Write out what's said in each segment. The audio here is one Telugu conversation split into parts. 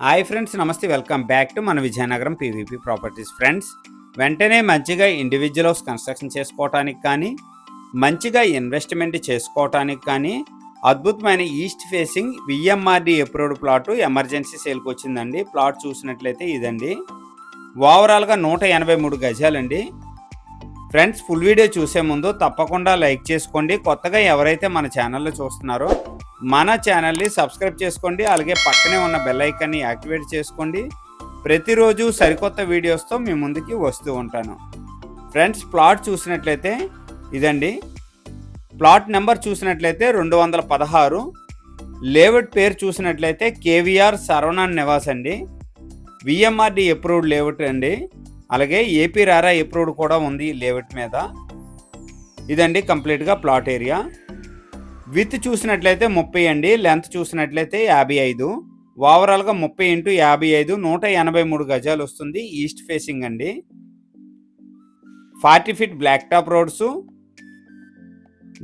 హాయ్ ఫ్రెండ్స్, నమస్తే. వెల్కమ్ బ్యాక్ టు మన విజయనగరం పీవీపీ ప్రాపర్టీస్. ఫ్రెండ్స్, వెంటనే మంచిగా ఇండివిజువల్ హౌస్ కన్స్ట్రక్షన్ చేసుకోవటానికి కానీ, మంచిగా ఇన్వెస్ట్మెంట్ చేసుకోవటానికి కానీ అద్భుతమైన east facing VMRD approved plot emergency సేల్కి వచ్చిందండి. ప్లాట్ చూసినట్లయితే ఇదండి. ఓవరాల్గా 183 గజాలండి. ఫ్రెండ్స్, ఫుల్ వీడియో చూసే ముందు తప్పకుండా లైక్ చేసుకోండి. కొత్తగా ఎవరైతే మన ఛానల్లో చూస్తున్నారో మన ఛానల్ని సబ్స్క్రైబ్ చేసుకోండి. అలాగే పక్కనే ఉన్న బెల్ ఐకాన్ని యాక్టివేట్ చేసుకోండి. ప్రతిరోజు సరికొత్త వీడియోస్తో మీ ముందుకి వస్తూ ఉంటాను. ఫ్రెండ్స్, ప్లాట్ చూసినట్లయితే ఇదండి. ప్లాట్ నెంబర్ చూసినట్లయితే 216. లేఅవుట్ పేరు చూసినట్లయితే కేవీఆర్ శరవణన్ నివాస్ అండి. విఎంఆర్డి అప్రూవ్డ్ లేఅవుట్ అండి. అలాగే ఏపీ రారా అప్రూవ్డ్ కూడా ఉంది లేఅవుట్ మీద. ఇదండి కంప్లీట్గా ప్లాట్ ఏరియా. విత్ చూసినట్లయితే 30 అండి. లెంత్ చూసినట్లయితే 55. ఓవరాల్గా 30 × 55 183 గజాలు వస్తుంది. ఈస్ట్ ఫేసింగ్ అండి. 40 feet black top roads,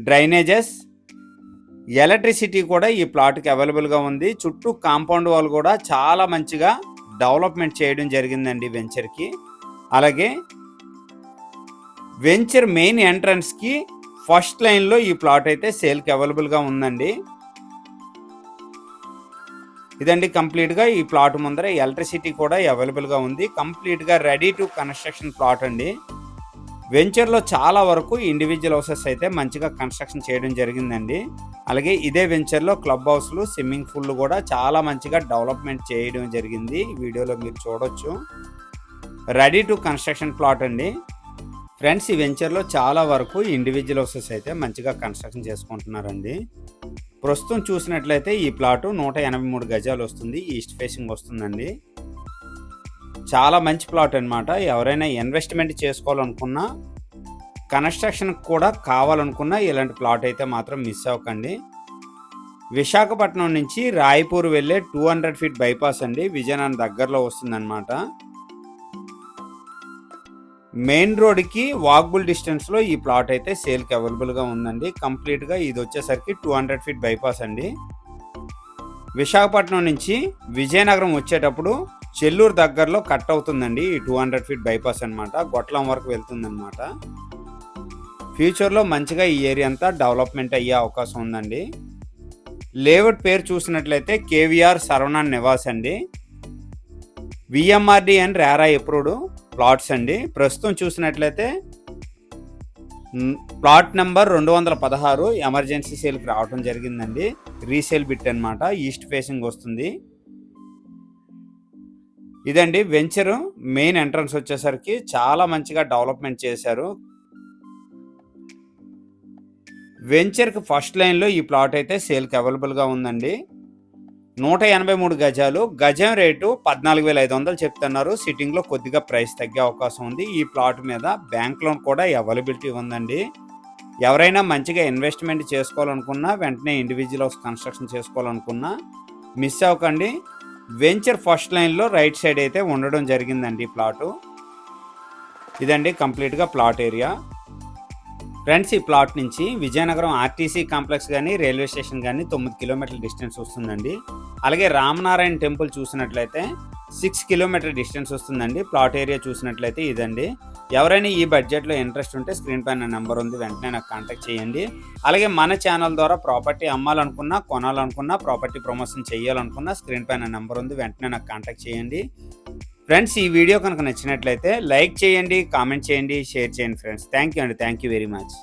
drainages, electricity కూడా ఈ ప్లాట్కి అవైలబుల్గా ఉంది. చుట్టూ కాంపౌండ్ వాల్ కూడా చాలా మంచిగా డెవలప్మెంట్ చేయడం జరిగిందండి వెంచర్కి. అలాగే వెంచర్ మెయిన్ ఎంట్రన్స్కి ఫస్ట్ లైన్లో ఈ ప్లాట్ అయితే సేల్కి అవైలబుల్గా ఉందండి. ఇదండి కంప్లీట్గా ఈ ప్లాట్ ముందర ఎలక్ట్రిసిటీ కూడా అవైలబుల్గా ఉంది. కంప్లీట్గా రెడీ టు కన్స్ట్రక్షన్ ప్లాట్ అండి. వెంచర్లో చాలా వరకు ఇండివిజువల్ హౌసెస్ అయితే మంచిగా కన్స్ట్రక్షన్ చేయడం జరిగిందండి. అలాగే ఇదే వెంచర్లో క్లబ్ హౌస్లు, స్విమ్మింగ్ పూల్ కూడా చాలా మంచిగా డెవలప్మెంట్ చేయడం జరిగింది. వీడియోలో మీరు చూడొచ్చు. రెడీ టు కన్స్ట్రక్షన్ ప్లాట్ అండి. ఫ్రెండ్స్, ఈ వెంచర్లో చాలా వరకు ఇండివిజువల్ హౌసెస్ అయితే మంచిగా కన్స్ట్రక్షన్ చేసుకుంటున్నారండి. ప్రస్తుతం చూసినట్లయితే ఈ ప్లాటు 183 గజాలు వస్తుంది. ఈస్ట్ ఫేసింగ్ వస్తుందండి. చాలా మంచి ప్లాట్ అనమాట. ఎవరైనా ఇన్వెస్ట్మెంట్ చేసుకోవాలనుకున్నా, కన్స్ట్రక్షన్ కూడా కావాలనుకున్నా ఇలాంటి ప్లాట్ అయితే మాత్రం మిస్ అవ్వకండి. విశాఖపట్నం నుంచి రాయపూర్ వెళ్ళే 200 ఫీట్ బైపాస్ అండి. విజయనగరం దగ్గరలో వస్తుందన్నమాట. మెయిన్ రోడ్కి వాకబుల్ డిస్టెన్స్లో ఈ ప్లాట్ అయితే సేల్కి అవైలబుల్గా ఉందండి. కంప్లీట్గా ఇది వచ్చేసరికి 200 ఫీట్ బైపాస్ అండి. విశాఖపట్నం నుంచి విజయనగరం వచ్చేటప్పుడు చెల్లూరు దగ్గరలో కట్ అవుతుందండి ఈ 200 ఫీట్ బైపాస్ అనమాట. గొట్లం వరకు వెళ్తుందన్నమాట. ఫ్యూచర్లో మంచిగా ఈ ఏరియా అంతా డెవలప్మెంట్ అయ్యే అవకాశం ఉందండి. లేఅవుట్ పేరు చూసినట్లయితే కేవీఆర్ శరవణన్ నివాస్ అండి. VMRD and RERA approved plots అండి. ప్రస్తుతం చూసినట్లయితే ప్లాట్ నెంబర్ 216 ఎమర్జెన్సీ సేల్కి రావడం జరిగిందండి. రీసేల్ బిట్ అనమాట. ఈస్ట్ ఫేసింగ్ వస్తుంది. ఇదండి వెంచర్ మెయిన్ ఎంట్రన్స్ వచ్చేసరికి చాలా మంచిగా డెవలప్మెంట్ చేశారు. వెంచర్కి ఫస్ట్ లైన్లో ఈ ప్లాట్ అయితే సేల్కి అవైలబుల్గా ఉందండి. 183 గజాలు. గజం రేటు 14,500 చెప్తున్నారు. సిట్టింగ్లో కొద్దిగా ప్రైస్ తగ్గే అవకాశం ఉంది. ఈ ప్లాట్ మీద బ్యాంక్ లోన్ కూడా అవైలబిలిటీ ఉందండి. ఎవరైనా మంచిగా ఇన్వెస్ట్మెంట్ చేసుకోవాలనుకున్నా, వెంటనే ఇండివిజువల్ హౌస్ కన్స్ట్రక్షన్ చేసుకోవాలనుకున్నా మిస్ అవ్వకండి. వెంచర్ ఫస్ట్ లైన్లో రైట్ సైడ్ అయితే ఉండడం జరిగిందండి ఈ ప్లాటు. ఇదండి కంప్లీట్గా ప్లాట్ ఏరియా. ఫ్రెండ్స్, ఈ ప్లాట్ నుంచి విజయనగరం ఆర్టీసీ కాంప్లెక్స్ కానీ, రైల్వే స్టేషన్ కానీ 9 కిలోమీటర్ల డిస్టెన్స్ వస్తుందండి. అలాగే రామనారాయణ టెంపుల్ చూసినట్లయితే 6 కిలోమీటర్ డిస్టెన్స్ వస్తుందండి. ప్లాట్ ఏరియా చూసినట్లయితే ఇదండి. ఎవరైనా ఈ బడ్జెట్లో ఇంట్రెస్ట్ ఉంటే స్క్రీన్ పైన నెంబర్ ఉంది, వెంటనే నాకు కాంటాక్ట్ చేయండి. అలాగే మన ఛానల్ ద్వారా ప్రాపర్టీ అమ్మాలనుకున్నా, కొనాలనుకున్నా, ప్రాపర్టీ ప్రమోషన్ చేయాలనుకున్నా స్క్రీన్ పైన నెంబర్ ఉంది, వెంటనే నాకు కాంటాక్ట్ చేయండి. ఫ్రెండ్స్, ఈ వీడియో కనుక నచ్చినట్లయితే లైక్ చేయండి, కామెంట్ చేయండి, షేర్ చేయండి. ఫ్రెండ్స్, థ్యాంక్ యూ అండి. Thank you very much.